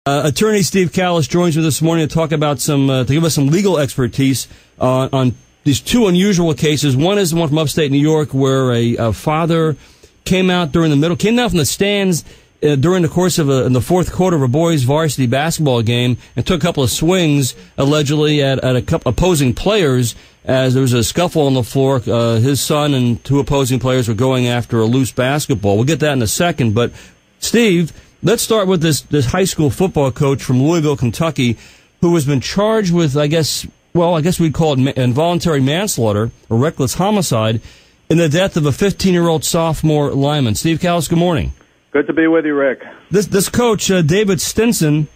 Attorney Steve Kallas joins me this morning to talk about to give us some legal expertise on these two unusual cases. One is the one from upstate New York where a father came down from the stands during the course of in the fourth quarter of a boys' varsity basketball game and took a couple of swings, allegedly, at a couple opposing players as there was a scuffle on the floor. His son and two opposing players were going after a loose basketball. We'll get that in a second, but Steve, let's start with this high school football coach from Louisville, Kentucky, who has been charged with, I guess we'd call it involuntary manslaughter or reckless homicide in the death of a 15-year-old sophomore lineman. Steve Kallas, good morning. Good to be with you, Rick. This coach, David Stinson,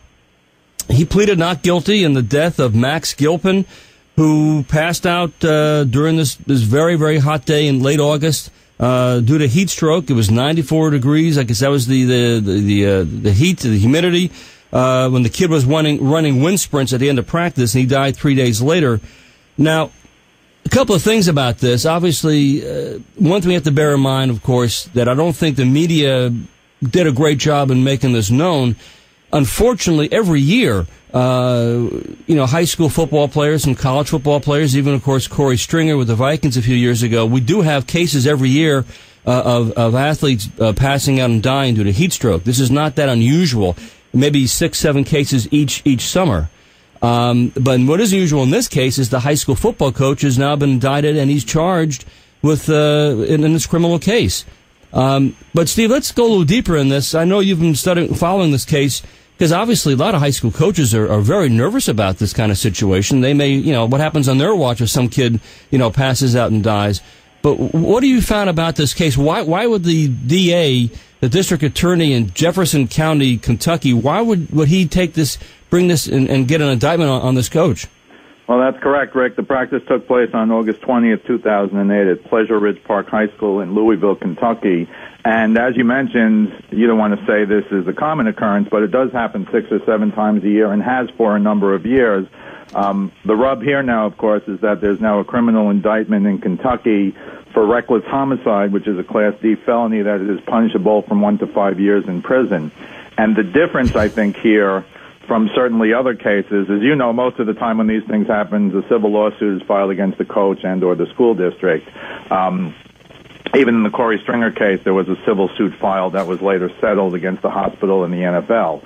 he pleaded not guilty in the death of Max Gilpin, who passed out during this very, very hot day in late August. Due to heat stroke. It was 94 degrees. I guess that was the heat, the humidity, when the kid was running wind sprints at the end of practice, and he died 3 days later. Now, a couple of things about this. Obviously, one thing we have to bear in mind, of course, that I don't think the media did a great job in making this known. Unfortunately, every year, high school football players and college football players, even, of course, Corey Stringer with the Vikings a few years ago, we do have cases every year of athletes passing out and dying due to heat stroke. This is not that unusual. Maybe 6, 7 cases each summer. But what is unusual in this case is the high school football coach has now been indicted and he's charged with in this criminal case. But Steve, let's go a little deeper in this. I know you've been following this case because obviously a lot of high school coaches are very nervous about this kind of situation. They may, what happens on their watch if some kid, passes out and dies. But what do you found about this case? Why would the DA, the district attorney in Jefferson County, Kentucky, why would he bring this and get an indictment on this coach? Well, that's correct, Rick. The practice took place on August 20th, 2008 at Pleasure Ridge Park High School in Louisville, Kentucky. And as you mentioned, you don't want to say this is a common occurrence, but it does happen 6 or 7 times a year and has for a number of years. The rub here now, of course, is that there's now a criminal indictment in Kentucky for reckless homicide, which is a Class D felony that is punishable from 1 to 5 years in prison. And the difference, I think, here from certainly other cases, as you know, most of the time when these things happen, a civil lawsuit is filed against the coach and or the school district. Even in the Corey Stringer case, there was a civil suit filed that was later settled against the hospital and the NFL.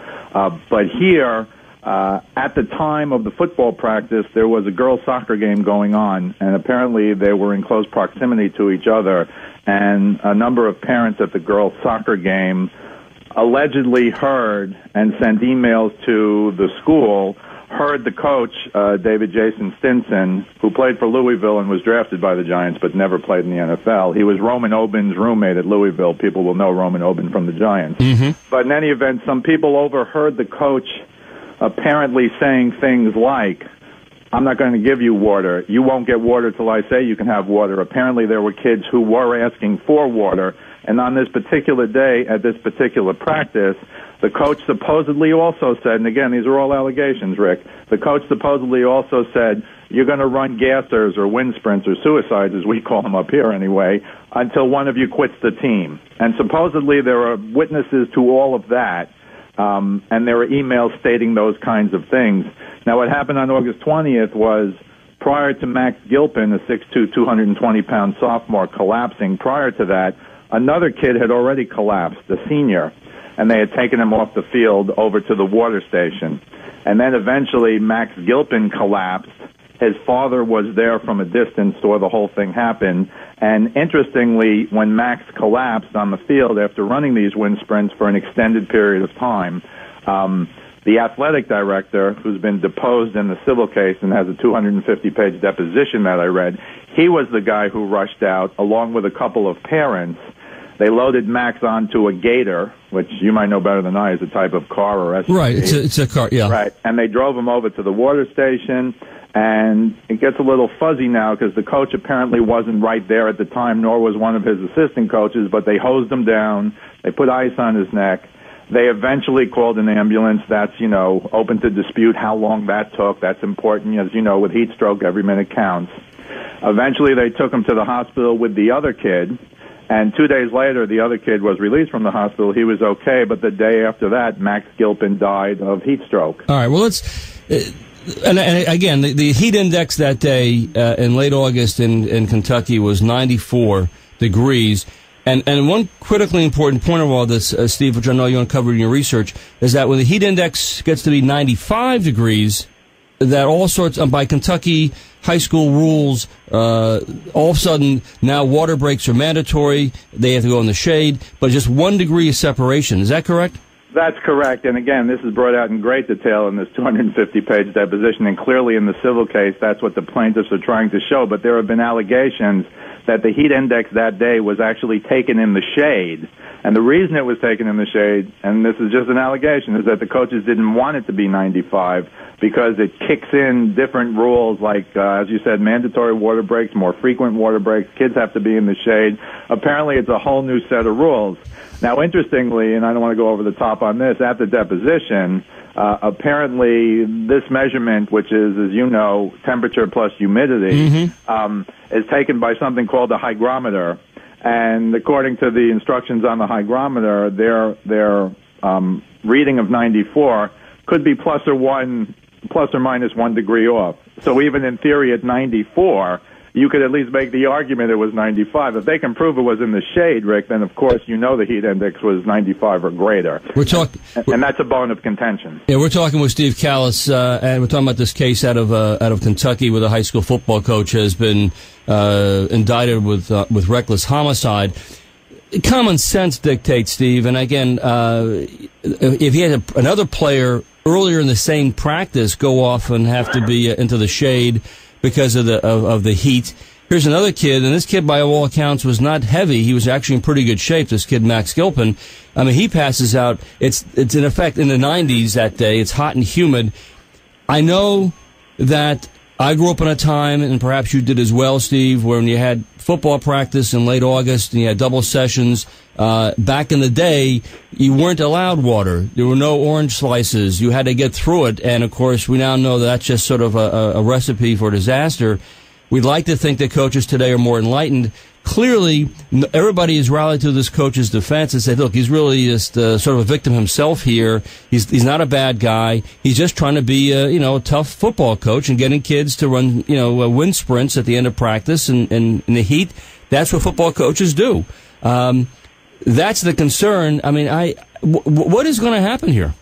But here, at the time of the football practice, there was a girls' soccer game going on, and apparently they were in close proximity to each other, and a number of parents at the girls' soccer game allegedly heard and sent emails to the school, heard the coach, David Jason Stinson, who played for Louisville and was drafted by the Giants but never played in the NFL. He was Roman Obin's roommate at Louisville. People will know Roman Obin from the Giants. Mm-hmm. But in any event, some people overheard the coach apparently saying things like, I'm not going to give you water. You won't get water till I say you can have water. Apparently there were kids who were asking for water. And on this particular day, at this particular practice, the coach supposedly also said, and again, these are all allegations, Rick, the coach supposedly also said, you're going to run gassers or wind sprints or suicides, as we call them up here anyway, until one of you quits the team. And supposedly there are witnesses to all of that, and there are emails stating those kinds of things. Now, what happened on August 20th was, prior to Max Gilpin, a 6'2", 220-pound sophomore, collapsing, prior to that, another kid had already collapsed, a senior, and they had taken him off the field over to the water station. And then eventually Max Gilpin collapsed. His father was there from a distance, saw the whole thing happen. And interestingly, when Max collapsed on the field after running these wind sprints for an extended period of time, the athletic director, who's been deposed in the civil case and has a 250-page deposition that I read, he was the guy who rushed out, along with a couple of parents. They loaded Max onto a Gator, which you might know better than I is a type of car or SUV. Right, it's a car, yeah. Right, and they drove him over to the water station, and it gets a little fuzzy now because the coach apparently wasn't right there at the time, nor was one of his assistant coaches, but they hosed him down, they put ice on his neck. They eventually called an ambulance. That's, open to dispute how long that took. That's important. As you know, with heat stroke, every minute counts. Eventually, they took him to the hospital with the other kid, And 2 days later, the other kid was released from the hospital. He was okay, but the day after that, Max Gilpin died of heat stroke. All right, well, let's... And again, the heat index that day in late August in Kentucky was 94 degrees. And one critically important point of all this, Steve, which I know you uncovered in your research, is that when the heat index gets to be 95 degrees, that all sorts of, by Kentucky high school rules, all of a sudden now water breaks are mandatory. They have to go in the shade, but just 1 degree of separation. Is that correct? That's correct. And again, this is brought out in great detail in this 250-page deposition, and clearly in the civil case, that's what the plaintiffs are trying to show. But there have been allegations that the heat index that day was actually taken in the shade. And the reason it was taken in the shade, and this is just an allegation, is that the coaches didn't want it to be 95 because it kicks in different rules like, as you said, mandatory water breaks, more frequent water breaks, kids have to be in the shade. Apparently it's a whole new set of rules. Now, interestingly, and I don't want to go over the top on this, at the deposition, apparently this measurement, which is, as you know, temperature plus humidity, is taken by something called a hygrometer. And according to the instructions on the hygrometer, their reading of 94 could be plus or minus 1 degree off. So even in theory at 94, you could at least make the argument it was 95. If they can prove it was in the shade, Rick, then of course you know the heat index was 95 or greater. And that's a bone of contention. Yeah, we're talking with Steve Kallas, and we're talking about this case out of Kentucky, where the high school football coach has been indicted with reckless homicide. Common sense dictates, Steve, and again, if he had another player earlier in the same practice go off and have to be into the shade because of the heat. Here's another kid, and this kid, by all accounts, was not heavy. He was actually in pretty good shape, this kid, Max Gilpin. I mean, he passes out. It's in effect in the 90s that day. It's hot and humid. I know that I grew up in a time, and perhaps you did as well, Steve, when you had football practice in late August and you had double sessions. Back in the day, you weren't allowed water. There were no orange slices. You had to get through it. And, of course, we now know that's just sort of a recipe for disaster. We'd like to think that coaches today are more enlightened. Clearly, everybody has rallied to this coach's defense and said, look, he's really just sort of a victim himself here. He's not a bad guy. He's just trying to be a tough football coach and getting kids to run, wind sprints at the end of practice and in the heat. That's what football coaches do. That's the concern. I mean, what is going to happen here?